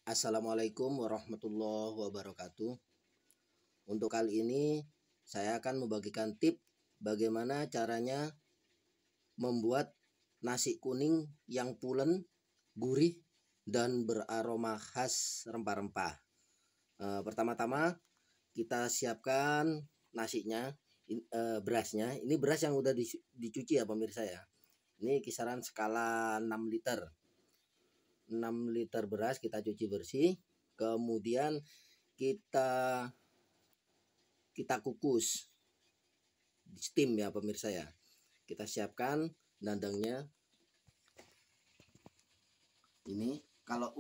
Assalamualaikum warahmatullahi wabarakatuh. Untuk kali ini saya akan membagikan tip bagaimana caranya membuat nasi kuning yang pulen, gurih, dan beraroma khas rempah-rempah. Pertama-tama kita siapkan nasinya, berasnya. Ini beras yang udah dicuci ya pemirsa ya. Ini kisaran skala 6 liter. 6 liter beras kita cuci bersih, kemudian kita kukus di steam ya pemirsa ya. Kita siapkan dandangnya. Ini kalau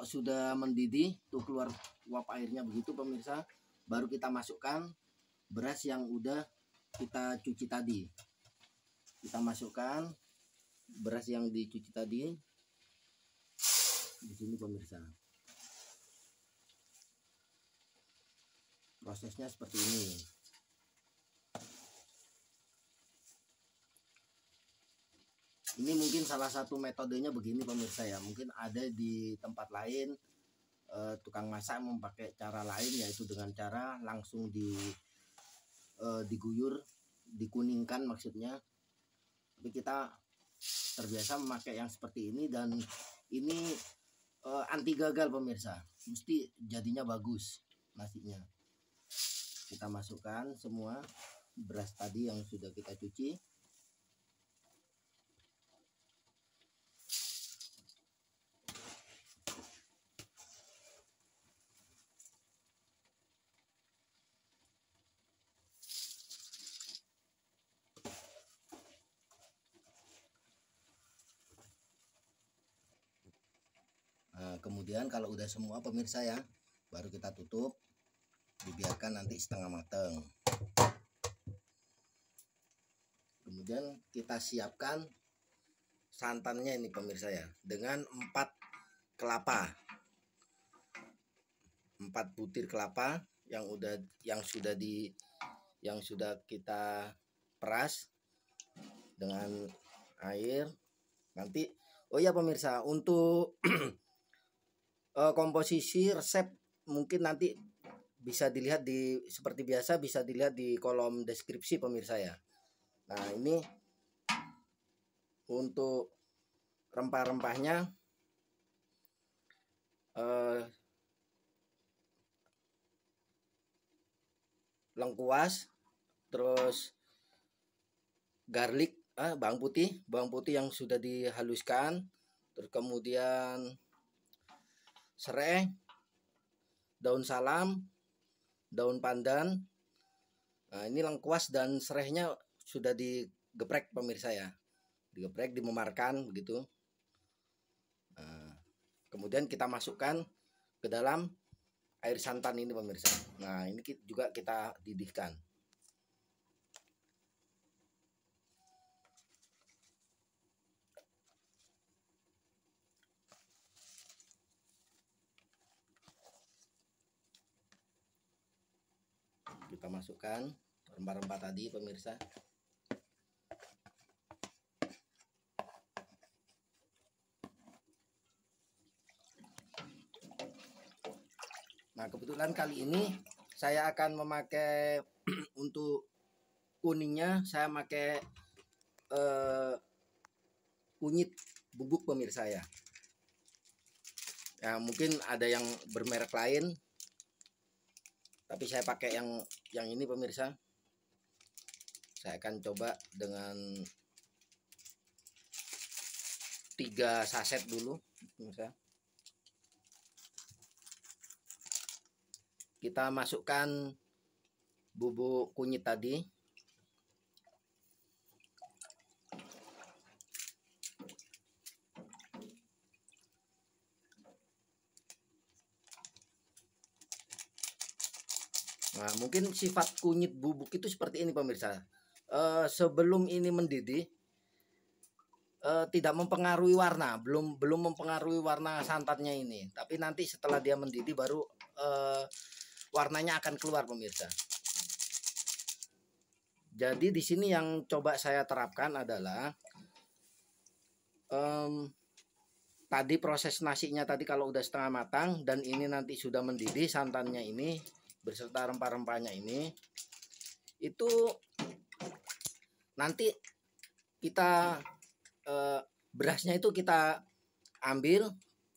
sudah mendidih tuh keluar uap airnya begitu pemirsa, baru kita masukkan beras yang udah kita cuci tadi. Kita masukkan beras yang dicuci tadi di sini pemirsa. Prosesnya seperti ini. Ini mungkin salah satu metodenya begini pemirsa ya. Mungkin ada di tempat lain tukang masak memakai cara lain, yaitu dengan cara langsung diguyur, dikuningkan maksudnya. Tapi kita terbiasa memakai yang seperti ini, dan ini anti gagal pemirsa, mesti jadinya bagus nasinya. Kita masukkan semua beras tadi yang sudah kita cuci. Nah, kemudian kalau udah semua pemirsa ya, baru kita tutup, dibiarkan nanti setengah matang. Kemudian kita siapkan santannya ini pemirsa ya, dengan 4 butir kelapa yang sudah kita peras dengan air. Nanti oh ya pemirsa, untuk komposisi resep mungkin nanti bisa dilihat seperti biasa bisa dilihat di kolom deskripsi pemirsa ya. Nah, ini untuk rempah-rempahnya lengkuas, terus garlic, bawang putih yang sudah dihaluskan, terus kemudian serai, daun salam, daun pandan. Nah, ini lengkuas dan serainya sudah digeprek pemirsa ya, digeprek, dimemarkan begitu. Nah, kemudian kita masukkan ke dalam air santan ini pemirsa. Nah, ini juga kita didihkan. Kita masukkan rempah-rempah tadi pemirsa. Nah, kebetulan kali ini saya akan memakai untuk kuningnya saya pakai kunyit bubuk pemirsa ya. Ya mungkin ada yang bermerek lain, tapi saya pakai yang ini pemirsa. Saya akan coba dengan 3 saset dulu pemirsa. Kita masukkan bubuk kunyit tadi. Nah, mungkin sifat kunyit bubuk itu seperti ini pemirsa. Sebelum ini mendidih, tidak mempengaruhi warna, belum mempengaruhi warna santannya ini. Tapi nanti setelah dia mendidih baru warnanya akan keluar pemirsa. Jadi di sini yang coba saya terapkan adalah tadi proses nasinya tadi kalau udah setengah matang dan ini nanti sudah mendidih santannya ini beserta rempah-rempahnya ini, itu nanti kita berasnya itu kita ambil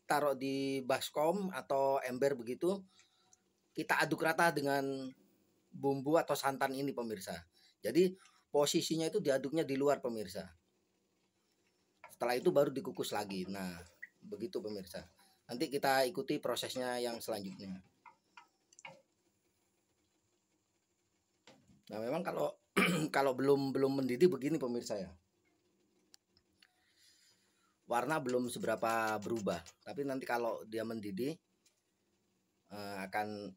taruh di baskom atau ember begitu, kita aduk rata dengan bumbu atau santan ini pemirsa. Jadi posisinya itu diaduknya di luar pemirsa. Setelah itu baru dikukus lagi. Nah, begitu pemirsa. Nanti kita ikuti prosesnya yang selanjutnya. Nah, memang kalau kalau belum mendidih begini pemirsa ya. Warna belum seberapa berubah, tapi nanti kalau dia mendidih akan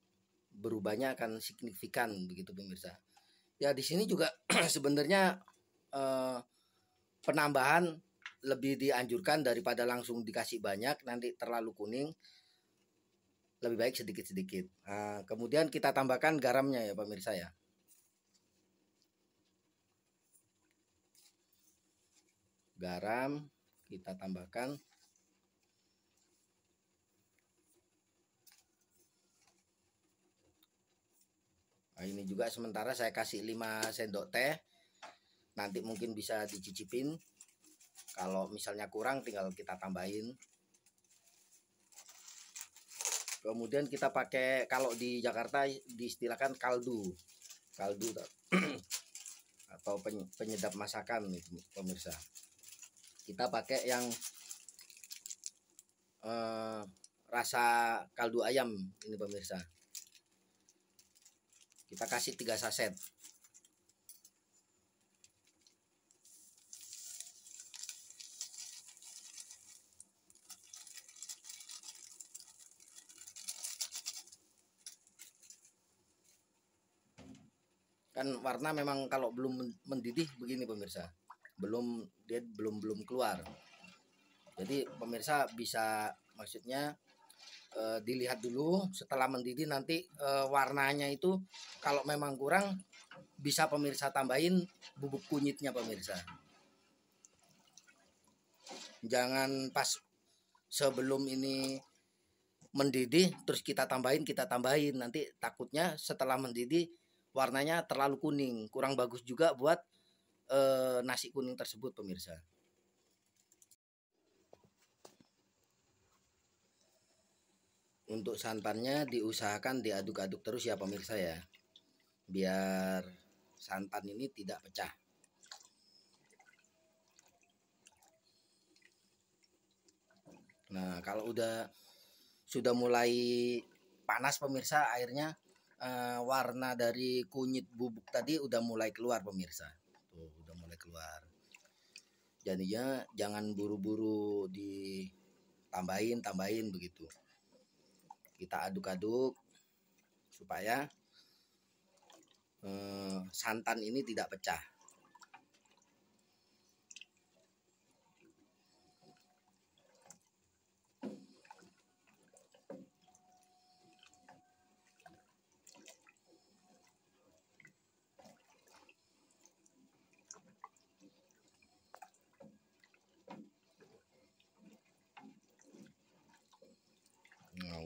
berubahnya akan signifikan begitu pemirsa. Ya di sini juga sebenarnya penambahan lebih dianjurkan daripada langsung dikasih banyak nanti terlalu kuning, lebih baik sedikit-sedikit. Kemudian kita tambahkan garamnya ya pemirsa ya. Garam kita tambahkan. Nah, ini juga sementara saya kasih 5 sendok teh. Nanti mungkin bisa dicicipin. Kalau misalnya kurang tinggal kita tambahin. Kemudian kita pakai, kalau di Jakarta diistilahkan kaldu atau penyedap masakan itu pemirsa. Kita pakai yang rasa kaldu ayam ini pemirsa. Kita kasih 3 saset. Kan warna memang kalau belum mendidih begini pemirsa. Dia belum keluar. Jadi pemirsa bisa maksudnya dilihat dulu setelah mendidih nanti warnanya itu kalau memang kurang bisa pemirsa tambahin bubuk kunyitnya pemirsa. Jangan pas sebelum ini mendidih terus kita tambahin nanti takutnya setelah mendidih warnanya terlalu kuning, kurang bagus juga buat nasi kuning tersebut pemirsa. Untuk santannya diusahakan diaduk-aduk terus ya pemirsa ya, biar santan ini tidak pecah. Nah kalau sudah mulai panas pemirsa airnya, warna dari kunyit bubuk tadi udah mulai keluar pemirsa. Tuh udah mulai keluar. Jadinya jangan buru-buru tambahin begitu. Kita aduk-aduk supaya santan ini tidak pecah. Nah,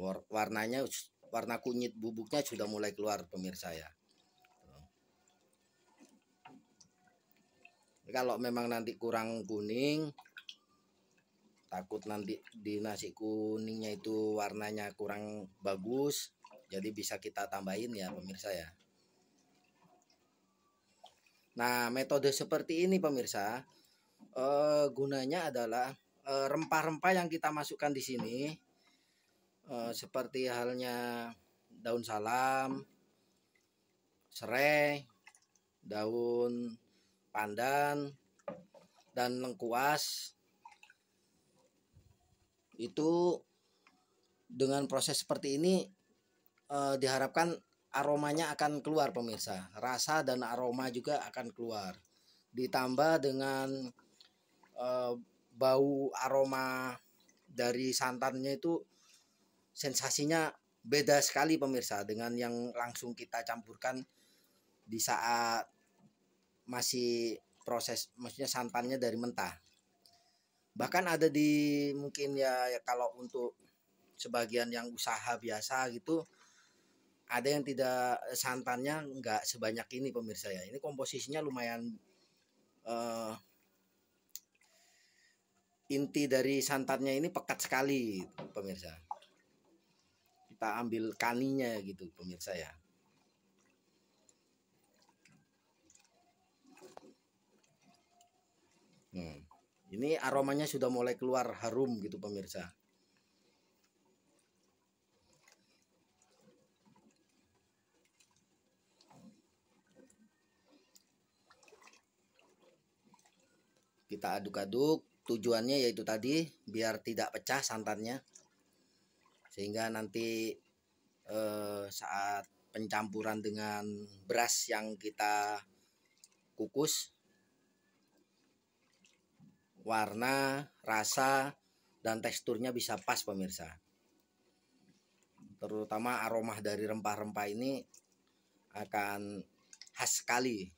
warna kunyit bubuknya sudah mulai keluar pemirsa ya. Kalau memang nanti kurang kuning, takut nanti di nasi kuningnya itu warnanya kurang bagus, jadi bisa kita tambahin ya pemirsa ya. Nah metode seperti ini pemirsa gunanya adalah rempah-rempah yang kita masukkan di sini seperti halnya daun salam, serai, daun pandan, dan lengkuas. Itu dengan proses seperti ini diharapkan aromanya akan keluar pemirsa. Rasa dan aroma juga akan keluar. Ditambah dengan bau aroma dari santannya itu sensasinya beda sekali pemirsa dengan yang langsung kita campurkan di saat masih proses, maksudnya santannya dari mentah. Bahkan ada di mungkin ya kalau untuk sebagian yang usaha biasa gitu, ada yang tidak santannya nggak sebanyak ini pemirsa ya. Ini komposisinya lumayan eh, inti dari santannya ini pekat sekali pemirsa. Kita ambil kaninya gitu pemirsa ya. Ini aromanya sudah mulai keluar harum gitu pemirsa. Kita aduk-aduk, tujuannya yaitu tadi biar tidak pecah santannya, sehingga nanti saat pencampuran dengan beras yang kita kukus, warna, rasa, dan teksturnya bisa pas pemirsa. Terutama aroma dari rempah-rempah ini akan khas sekali.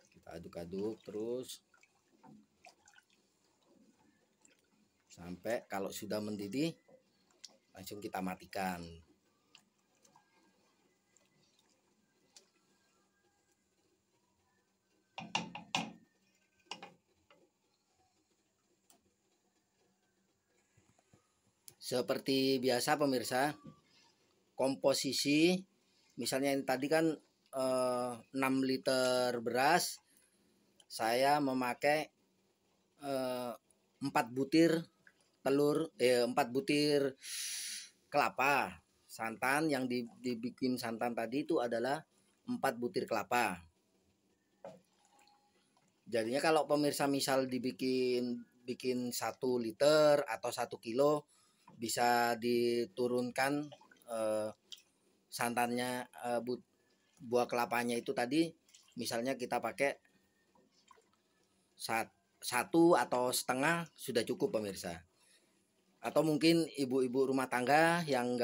Kita aduk-aduk terus sampai kalau sudah mendidih langsung kita matikan. Seperti biasa pemirsa, komposisi misalnya yang tadi kan 6 liter beras, saya memakai 4 butir telur, 4 butir kelapa. Santan yang dibikin santan tadi itu adalah 4 butir kelapa. Jadinya kalau pemirsa misal bikin 1 liter atau 1 kilo, bisa diturunkan santannya, buah kelapanya itu tadi misalnya kita pakai 1 atau setengah sudah cukup pemirsa. Atau mungkin ibu-ibu rumah tangga yang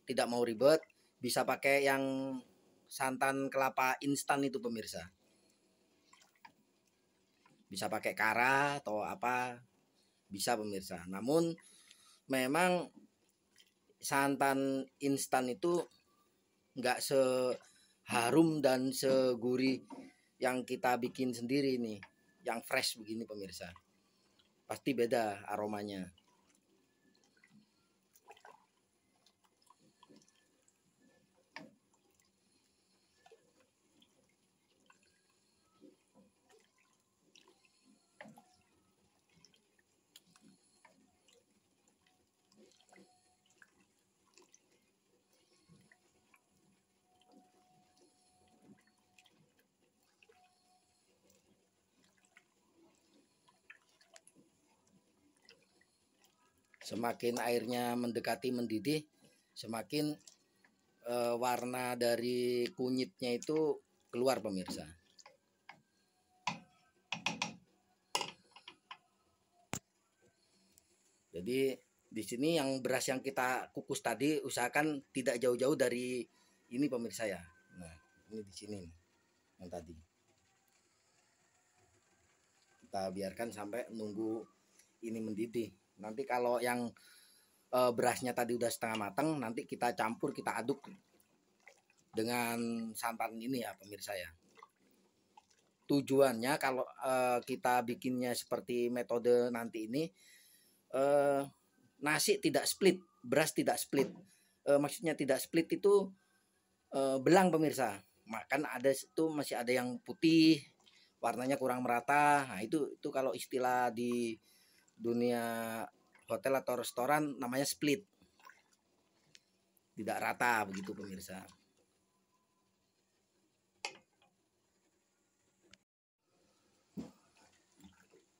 tidak mau ribet, bisa pakai yang santan kelapa instan itu pemirsa. Bisa pakai kara atau apa, bisa pemirsa. Namun memang santan instan itu nggak seharum dan segurih yang kita bikin sendiri nih, yang fresh begini pemirsa. Pasti beda aromanya. Semakin airnya mendekati mendidih, semakin warna dari kunyitnya itu keluar pemirsa. Jadi di sini yang beras yang kita kukus tadi usahakan tidak jauh-jauh dari ini pemirsa ya. Nah, ini di sini yang tadi. Kita biarkan sampai nunggu ini mendidih. Nanti kalau yang berasnya tadi udah setengah matang, nanti kita campur, kita aduk dengan santan ini ya pemirsa ya. Tujuannya kalau kita bikinnya seperti metode nanti ini, nasi tidak split, beras tidak split. Maksudnya tidak split itu belang pemirsa. Makan ada itu masih ada yang putih, warnanya kurang merata. Nah, itu kalau istilah di dunia hotel atau restoran namanya split. Tidak rata begitu pemirsa.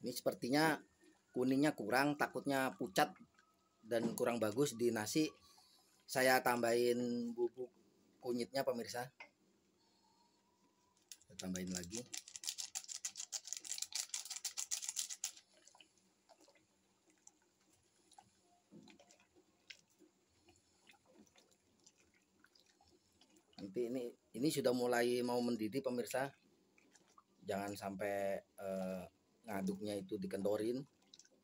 Ini sepertinya kuningnya kurang, takutnya pucat dan kurang bagus di nasi. Saya tambahin bubuk kunyitnya pemirsa. Saya tambahin lagi. Nanti ini sudah mulai mau mendidih pemirsa. Jangan sampai ngaduknya itu dikendorin.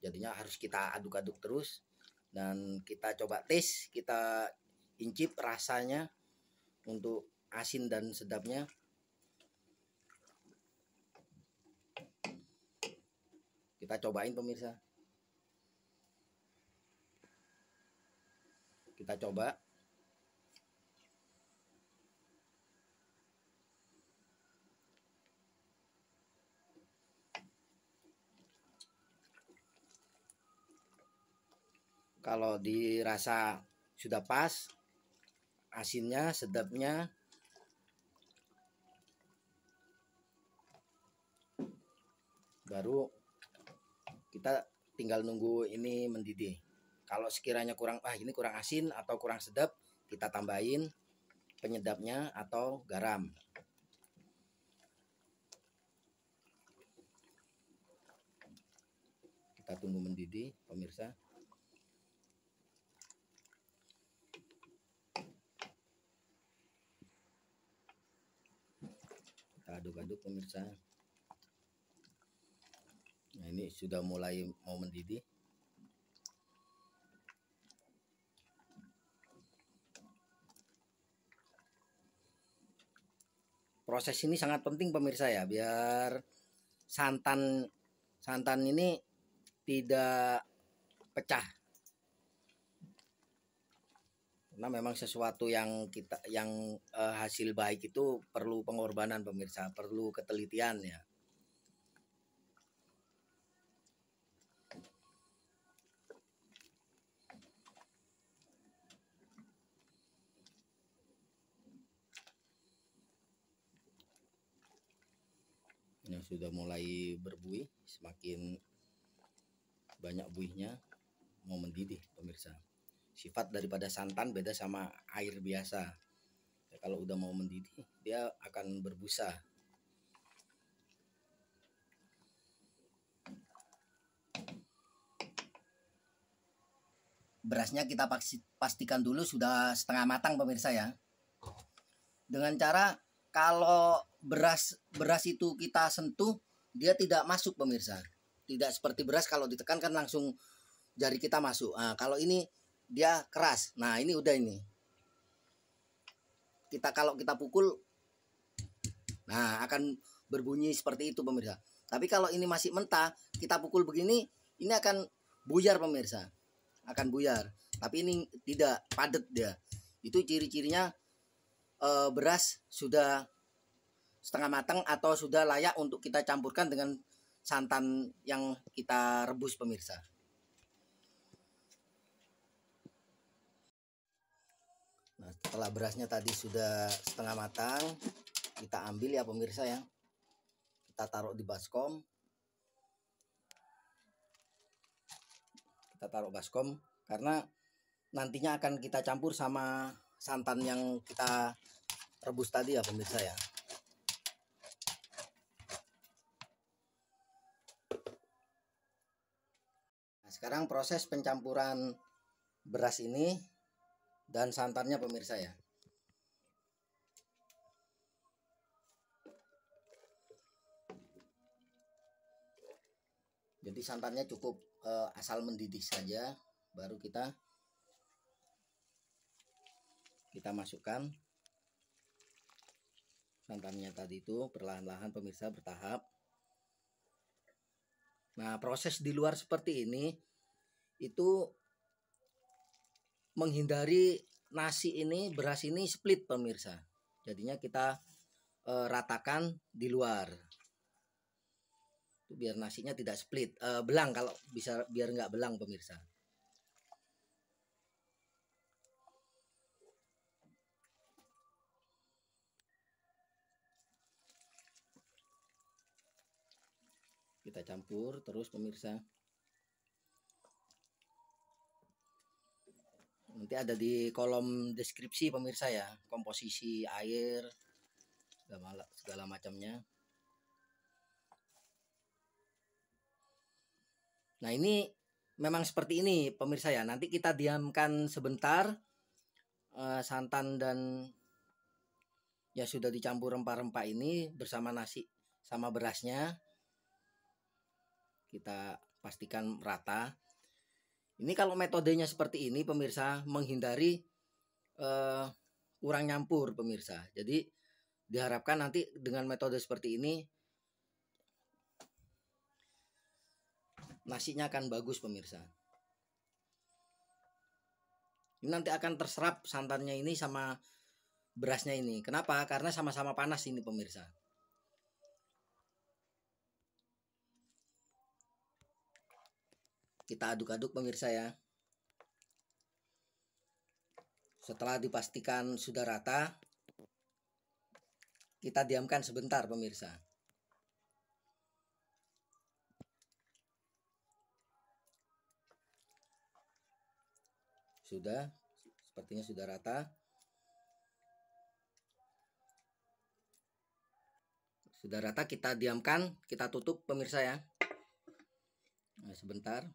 Jadinya harus kita aduk-aduk terus. Dan kita coba tes, kita incip rasanya untuk asin dan sedapnya. Kita cobain pemirsa. Kita coba. Kalau dirasa sudah pas, asinnya, sedapnya, baru kita tinggal nunggu ini mendidih. Kalau sekiranya kurang, ini kurang asin atau kurang sedap, kita tambahin penyedapnya atau garam. Kita tunggu mendidih pemirsa. Kita aduk-aduk pemirsa. Nah, ini sudah mulai mau mendidih. Proses ini sangat penting pemirsa ya, biar santan ini tidak pecah. Karena memang sesuatu yang hasil baik itu perlu pengorbanan pemirsa, perlu ketelitian ya. Ini sudah mulai berbuih, semakin banyak buihnya mau mendidih pemirsa. Sifat daripada santan beda sama air biasa. Ya, kalau udah mau mendidih dia akan berbusa. Berasnya kita pastikan dulu sudah setengah matang pemirsa ya. Dengan cara kalau beras itu kita sentuh dia tidak masuk pemirsa. Tidak seperti beras kalau ditekan kan langsung jari kita masuk. Nah, kalau ini dia keras. Nah, ini udah ini. Kalau kita pukul, nah akan berbunyi seperti itu pemirsa. Tapi kalau ini masih mentah, kita pukul begini, ini akan buyar pemirsa. Akan buyar. Tapi ini tidak, padat dia. Itu ciri-cirinya beras sudah setengah matang atau sudah layak untuk kita campurkan dengan santan yang kita rebus pemirsa. Nah, setelah berasnya tadi sudah setengah matang, kita ambil ya pemirsa ya. Kita taruh di baskom. Kita taruh baskom karena nantinya akan kita campur sama santan yang kita rebus tadi ya pemirsa ya. Nah, sekarang proses pencampuran beras ini dan santannya pemirsa ya. Jadi santannya cukup asal mendidih saja, baru kita masukkan santannya tadi itu perlahan-lahan pemirsa, bertahap. Nah, proses di luar seperti ini itu menghindari nasi ini, beras ini split pemirsa. Jadinya kita ratakan di luar. Itu biar nasinya tidak split, belang kalau bisa, biar nggak belang pemirsa. Kita campur terus pemirsa. Nanti ada di kolom deskripsi pemirsa ya, komposisi air segala macamnya. Nah, ini memang seperti ini pemirsa ya. Nanti kita diamkan sebentar, santan dan yang sudah dicampur rempah-rempah ini bersama nasi sama berasnya, kita pastikan rata. Ini kalau metodenya seperti ini pemirsa, menghindari kurang nyampur pemirsa. Jadi diharapkan nanti dengan metode seperti ini nasinya akan bagus pemirsa. Ini nanti akan terserap santannya ini sama berasnya ini. Kenapa? Karena sama-sama panas ini pemirsa. Kita aduk-aduk pemirsa ya. Setelah dipastikan sudah rata, kita diamkan sebentar pemirsa. Sudah, sepertinya sudah rata. Sudah rata, kita diamkan, kita tutup pemirsa ya. Nah, sebentar.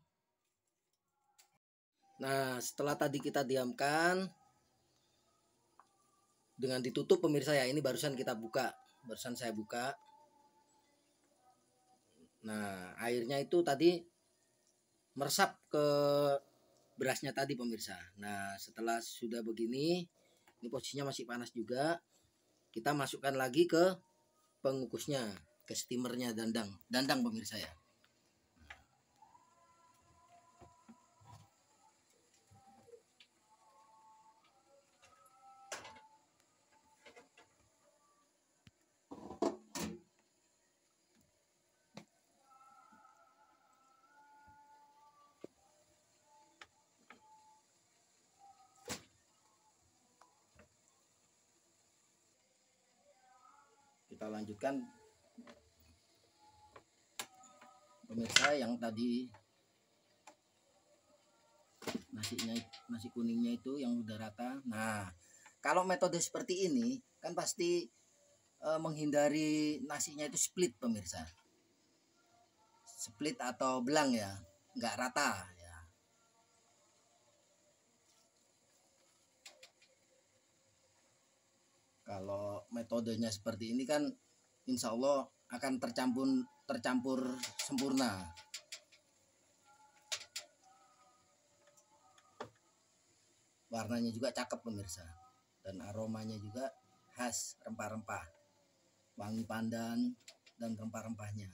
Nah, setelah tadi kita diamkan dengan ditutup pemirsa ya, ini barusan kita buka, barusan saya buka. Nah, airnya itu tadi meresap ke berasnya tadi pemirsa. Nah, setelah sudah begini, ini posisinya masih panas juga. Kita masukkan lagi ke pengukusnya, ke steamernya dandang pemirsa ya. Kita lanjutkan pemirsa yang tadi nasi kuningnya itu yang udah rata. Nah, kalau metode seperti ini kan pasti menghindari nasinya itu split pemirsa, split atau belang ya, nggak rata ya. Kalau metodenya seperti ini kan insya Allah akan tercampur sempurna. Warnanya juga cakep pemirsa, dan aromanya juga khas rempah-rempah, wangi pandan dan rempah-rempahnya.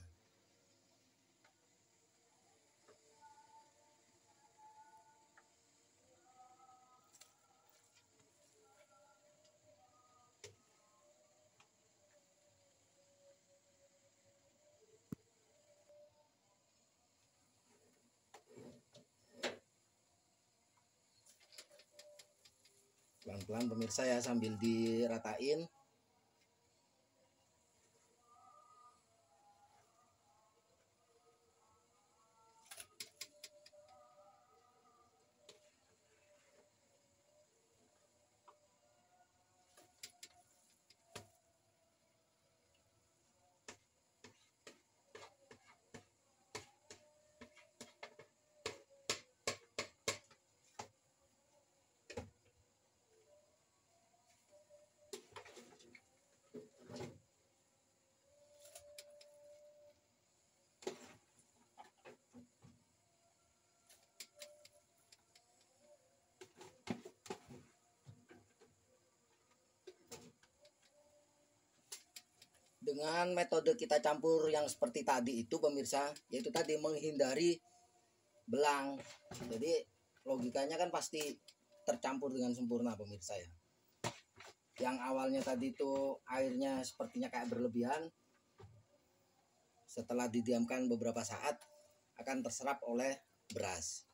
Pelan-pelan pemirsa ya, sambil diratain. Dengan metode kita campur yang seperti tadi itu pemirsa, yaitu tadi menghindari belang. Jadi logikanya kan pasti tercampur dengan sempurna pemirsa ya. Yang awalnya tadi itu airnya sepertinya kayak berlebihan, setelah didiamkan beberapa saat akan terserap oleh beras.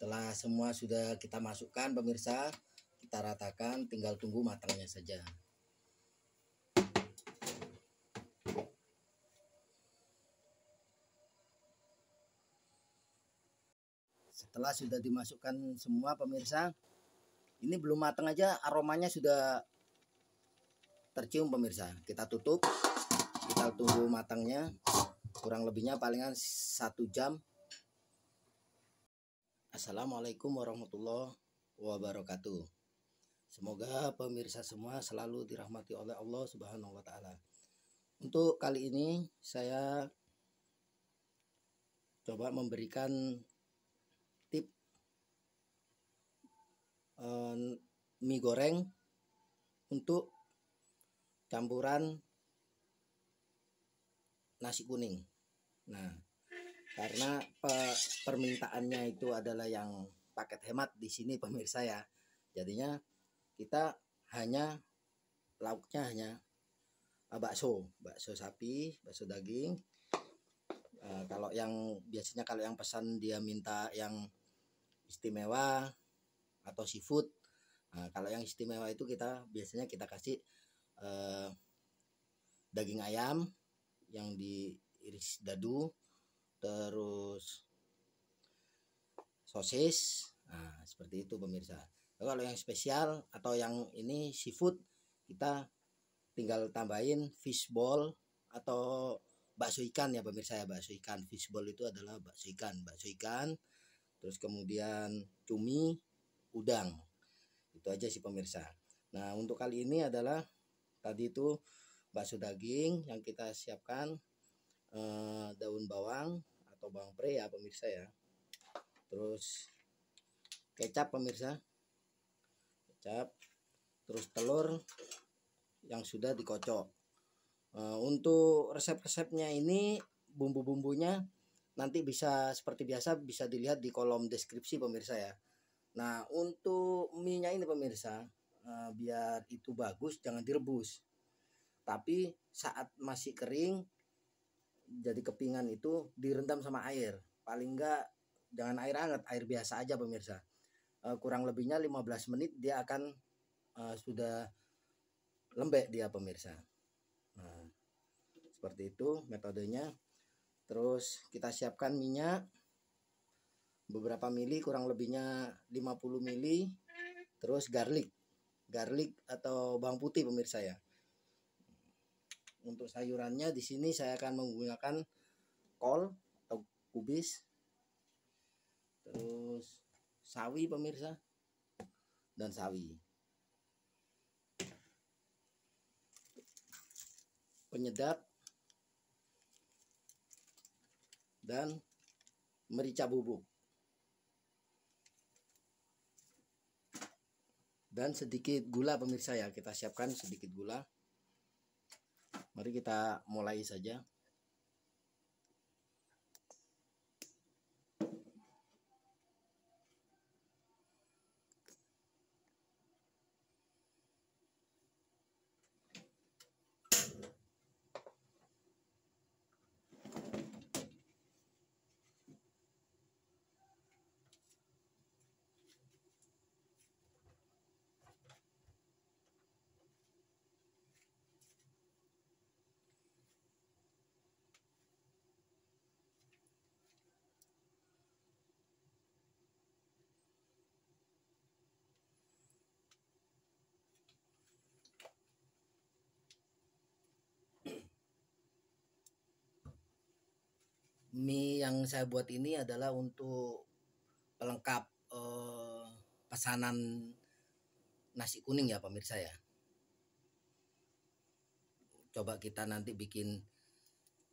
Setelah semua sudah kita masukkan pemirsa, kita ratakan, tinggal tunggu matangnya saja. Setelah sudah dimasukkan semua pemirsa, Ini belum matang aja aromanya sudah tercium pemirsa. Kita tutup, kita tunggu matangnya, kurang lebihnya palingan 1 jam. Assalamualaikum warahmatullahi wabarakatuh. Semoga pemirsa semua selalu dirahmati oleh Allah Subhanahu wa Ta'ala. Untuk kali ini saya coba memberikan tip mie goreng untuk campuran nasi kuning. Nah, karena permintaannya itu adalah yang paket hemat di sini pemirsa ya. Jadinya kita hanya lauknya hanya bakso sapi, bakso daging. Kalau yang biasanya kalau yang pesan dia minta yang istimewa atau seafood. Nah, kalau yang istimewa itu kita biasanya kita kasih daging ayam yang diiris dadu, terus sosis. Nah, seperti itu pemirsa. Kalau yang spesial atau yang ini seafood, kita tinggal tambahin fishball atau bakso ikan ya pemirsa ya. Bakso ikan, fishball itu adalah bakso ikan, terus kemudian cumi, udang. Itu aja sih pemirsa. Nah, untuk kali ini adalah tadi itu bakso daging yang kita siapkan daun bawang atau bawang pre ya pemirsa ya. Terus kecap pemirsa, kecap, terus telur yang sudah dikocok. Untuk resep-resepnya ini bumbu-bumbunya nanti bisa seperti biasa bisa dilihat di kolom deskripsi pemirsa ya. Nah, untuk mie-nya ini pemirsa, biar itu bagus jangan direbus. Tapi saat masih kering jadi kepingan itu direndam sama air. Paling enggak jangan air hangat, air biasa aja pemirsa. Kurang lebihnya 15 menit dia akan sudah lembek dia pemirsa. Nah, seperti itu metodenya. Terus kita siapkan minyak beberapa mili, kurang lebihnya 50 mili. Terus garlic atau bawang putih pemirsa ya. Untuk sayurannya di sini saya akan menggunakan kol atau kubis, terus sawi pemirsa, dan sawi. Penyedap dan merica bubuk. Dan sedikit gula pemirsa ya, kita siapkan sedikit gula. Mari kita mulai saja. Mie yang saya buat ini adalah untuk pelengkap pesanan nasi kuning ya pemirsa ya. Coba kita nanti bikin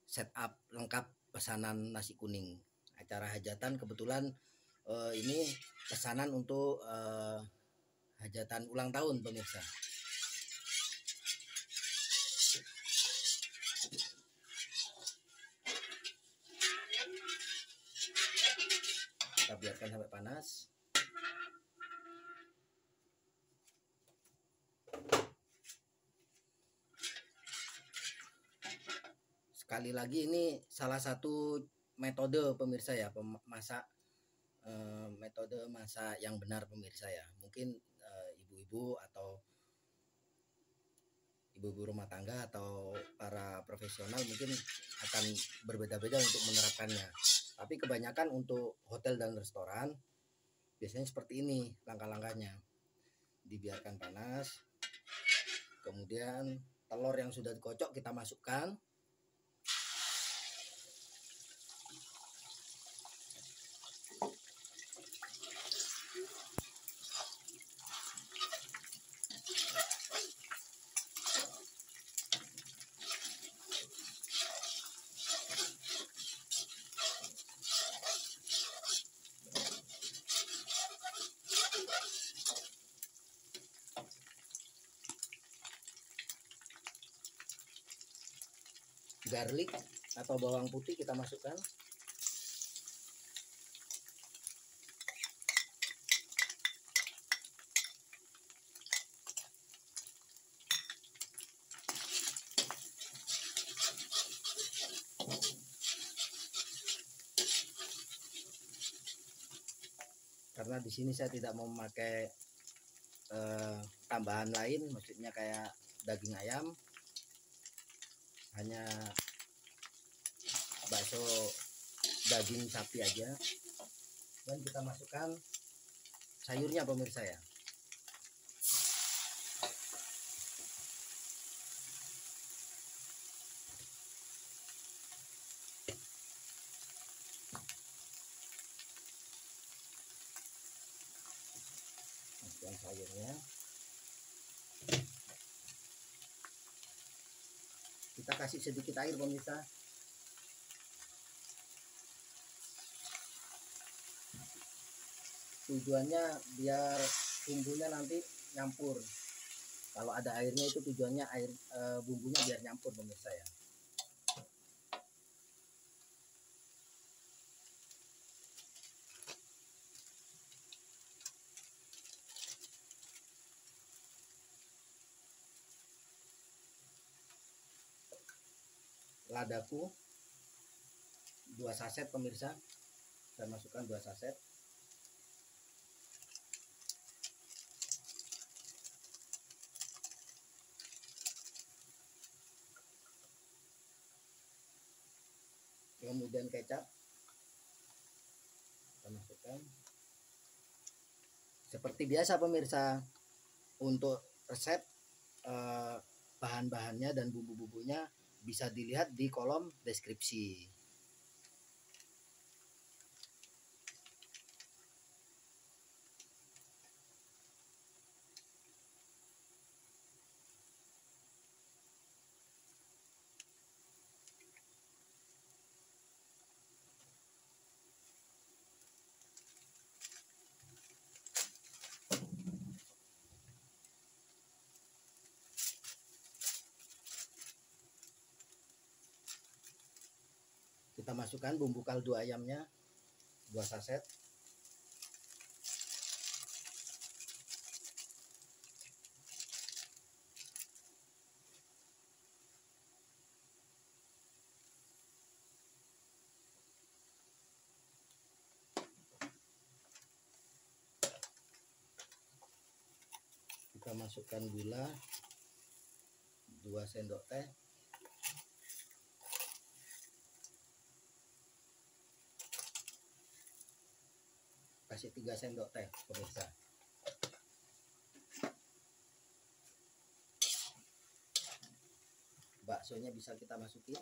setup lengkap pesanan nasi kuning. Acara hajatan kebetulan ini pesanan untuk hajatan ulang tahun pemirsa. Kita biarkan sampai panas. Sekali lagi ini salah satu metode pemirsa ya, metode masak yang benar pemirsa ya. Mungkin ibu-ibu atau ibu-ibu rumah tangga atau para profesional mungkin akan berbeda-beda untuk menerapkannya. Tapi kebanyakan untuk hotel dan restoran biasanya seperti ini langkah-langkahnya. dibiarkan panas. Kemudian telur yang sudah dikocok kita masukkan. Garlic atau bawang putih kita masukkan. Karena di sini saya tidak mau memakai tambahan lain, maksudnya kayak daging ayam, hanya bakso daging sapi aja. Dan kita masukkan sayurnya pemirsa ya. Masukkan sayurnya. Kita kasih sedikit air pemirsa. Tujuannya biar bumbunya nanti nyampur. Kalau ada airnya itu tujuannya air bumbunya biar nyampur pemirsa ya. Ladaku 2 saset pemirsa, saya masukkan 2 saset. Kemudian kecap kita masukkan. Seperti biasa pemirsa, untuk resep bahan-bahannya dan bumbu-bumbunya bisa dilihat di kolom deskripsi. Kita masukkan bumbu kaldu ayamnya 2 saset. Kita masukkan gula 2 sendok teh. Kasih 3 sendok teh pemirsa. Baksonya bisa kita masukin.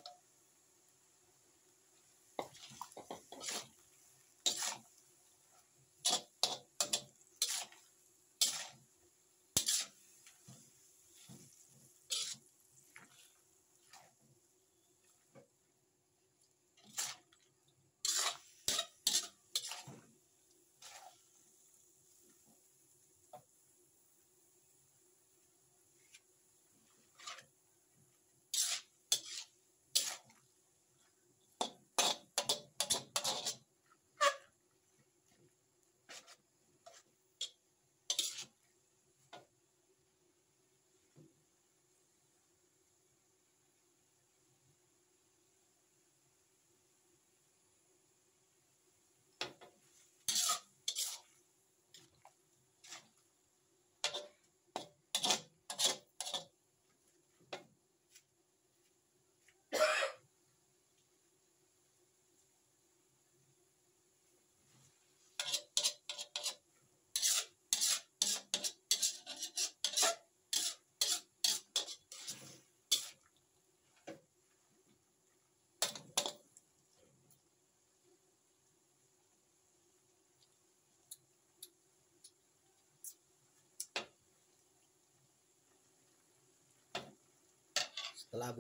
Setelah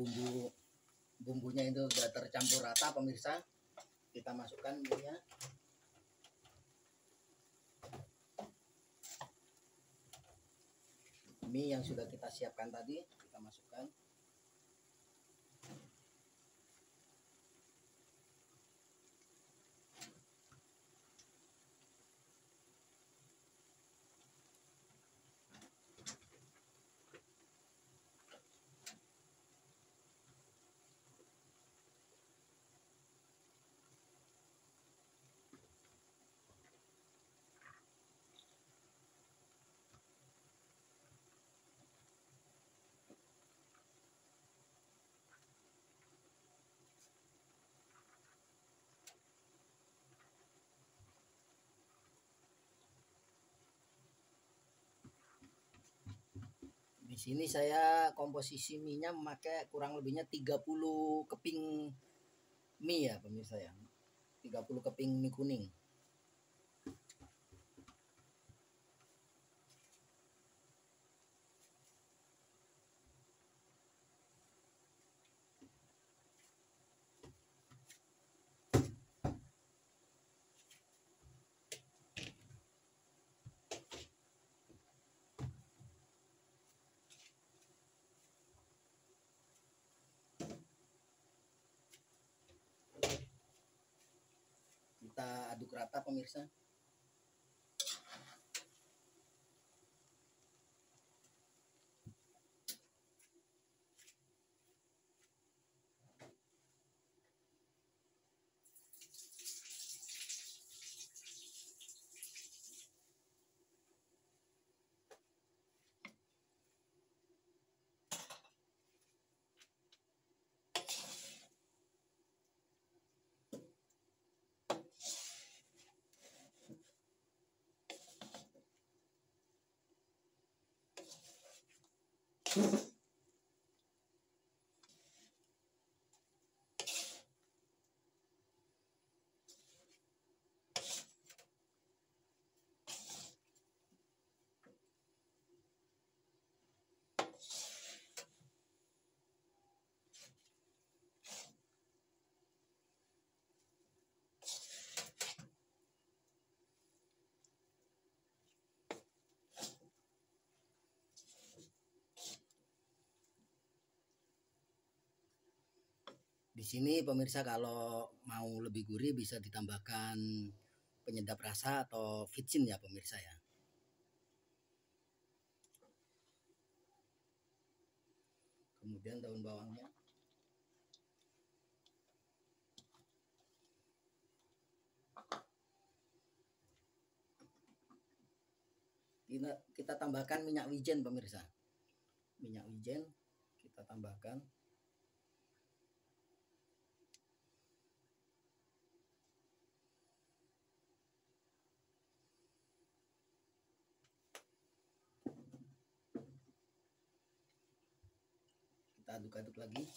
bumbunya itu sudah tercampur rata pemirsa, kita masukkan minyak. Mie yang sudah kita siapkan tadi kita masukkan. Di sini saya komposisi mie-nya memakai kurang lebihnya 30 keping mie ya pemirsa ya. 30 keping mie kuning. Kita aduk rata pemirsa. Di sini pemirsa kalau mau lebih gurih bisa ditambahkan penyedap rasa atau vicin ya pemirsa ya. Kemudian daun bawangnya. Kita tambahkan minyak wijen pemirsa. Minyak wijen kita tambahkan. Kita aduk-aduk lagi.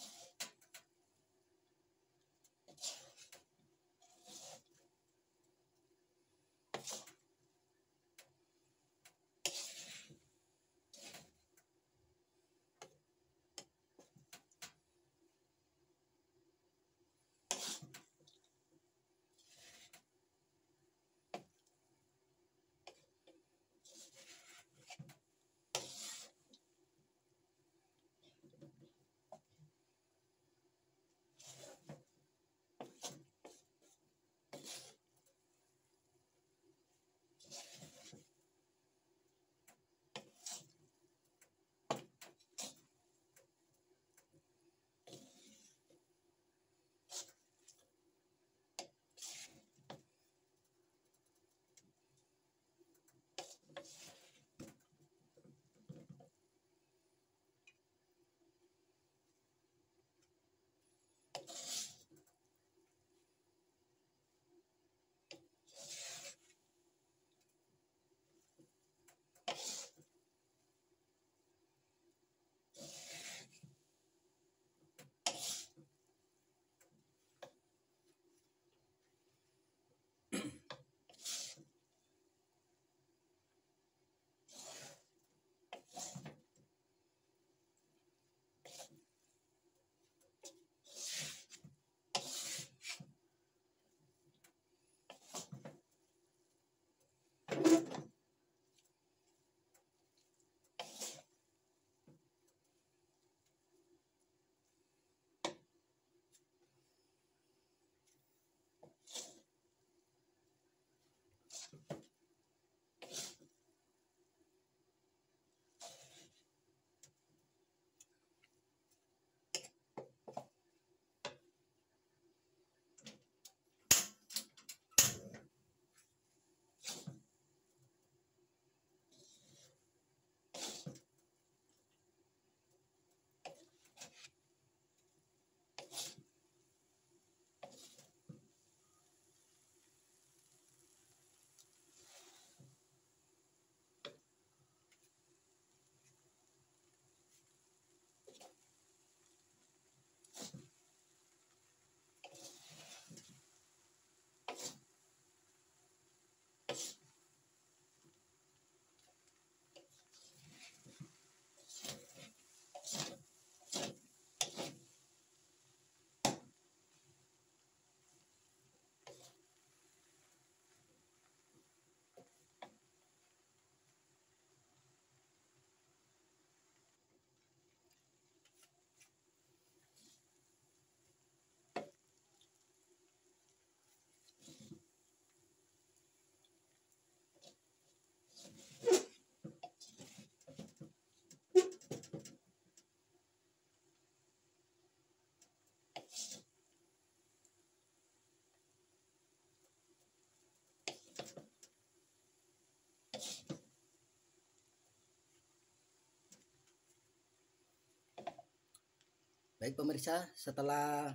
Baik pemirsa, setelah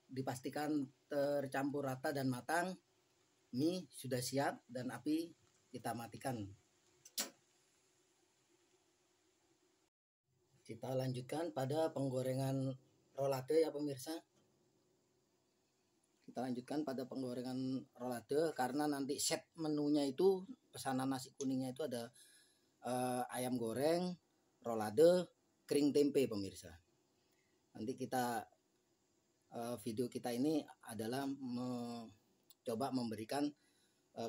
dipastikan tercampur rata dan matang, mie sudah siap dan api kita matikan. Kita lanjutkan pada penggorengan rolade ya pemirsa. Kita lanjutkan pada penggorengan rolade karena nanti set menunya itu pesanan nasi kuningnya itu ada ayam goreng, rolade, kering tempe pemirsa. Nanti kita video kita ini adalah coba memberikan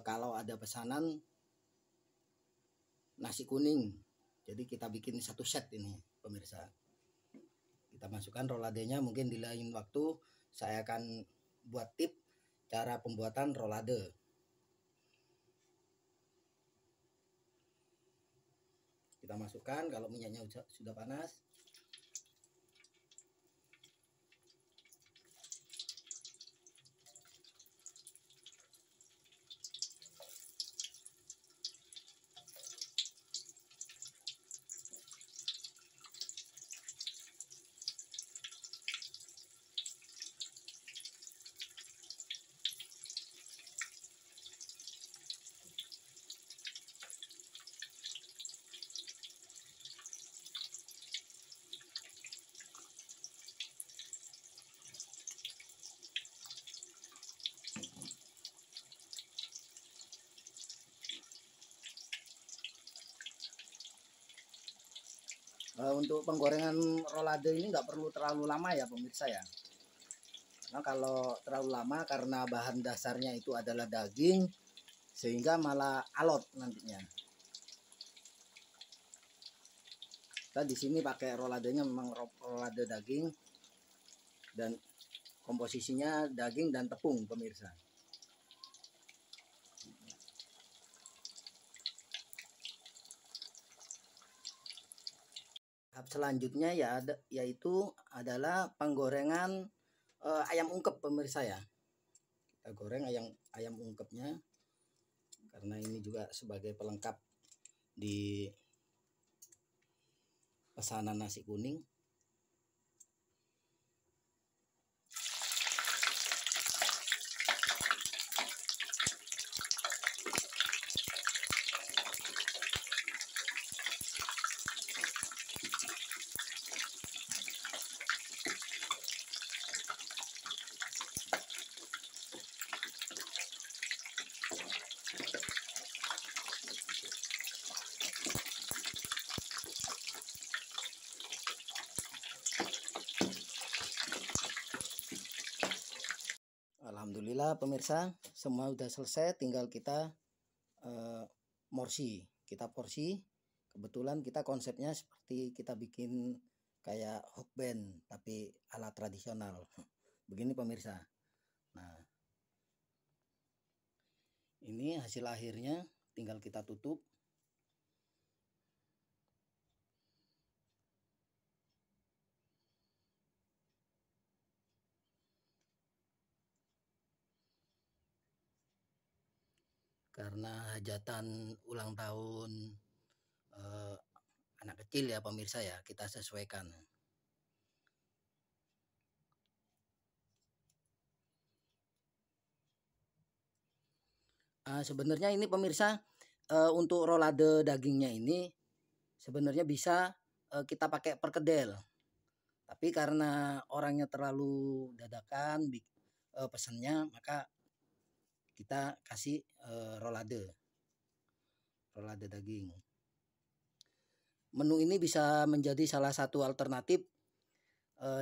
kalau ada pesanan nasi kuning. Jadi kita bikin satu set ini pemirsa. Kita masukkan roladenya, mungkin di lain waktu saya akan buat tip cara pembuatan rolade. Kita masukkan kalau minyaknya sudah panas. Untuk penggorengan rolade ini nggak perlu terlalu lama ya pemirsa ya. Nah kalau terlalu lama karena bahan dasarnya itu adalah daging, sehingga malah alot nantinya. Kita di sini pakai roladenya memang rolade daging dan komposisinya daging dan tepung pemirsa. Tahap selanjutnya yaitu adalah penggorengan ayam ungkep pemirsa ya. Kita goreng ayam ungkepnya karena ini juga sebagai pelengkap di pesanan nasi kuning. Alhamdulillah pemirsa, semua udah selesai, tinggal kita kita porsi. Kebetulan kita konsepnya seperti kita bikin kayak hok band tapi ala tradisional. Begini pemirsa. Nah, Ini hasil akhirnya, tinggal kita tutup. Karena hajatan ulang tahun anak kecil ya pemirsa ya, kita sesuaikan. Sebenarnya ini pemirsa, untuk rolade dagingnya ini sebenarnya bisa kita pakai perkedel. Tapi karena orangnya terlalu dadakan pesannya, maka kita kasih rolade daging. Menu ini bisa menjadi salah satu alternatif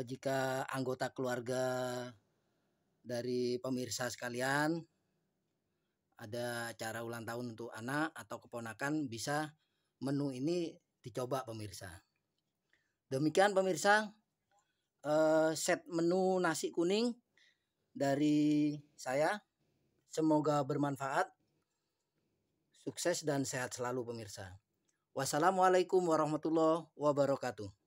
jika anggota keluarga dari pemirsa sekalian ada acara ulang tahun untuk anak atau keponakan, bisa menu ini dicoba pemirsa. Demikian pemirsa, set menu nasi kuning dari saya. Semoga bermanfaat. Sukses dan sehat selalu pemirsa. Wassalamualaikum warahmatullahi wabarakatuh.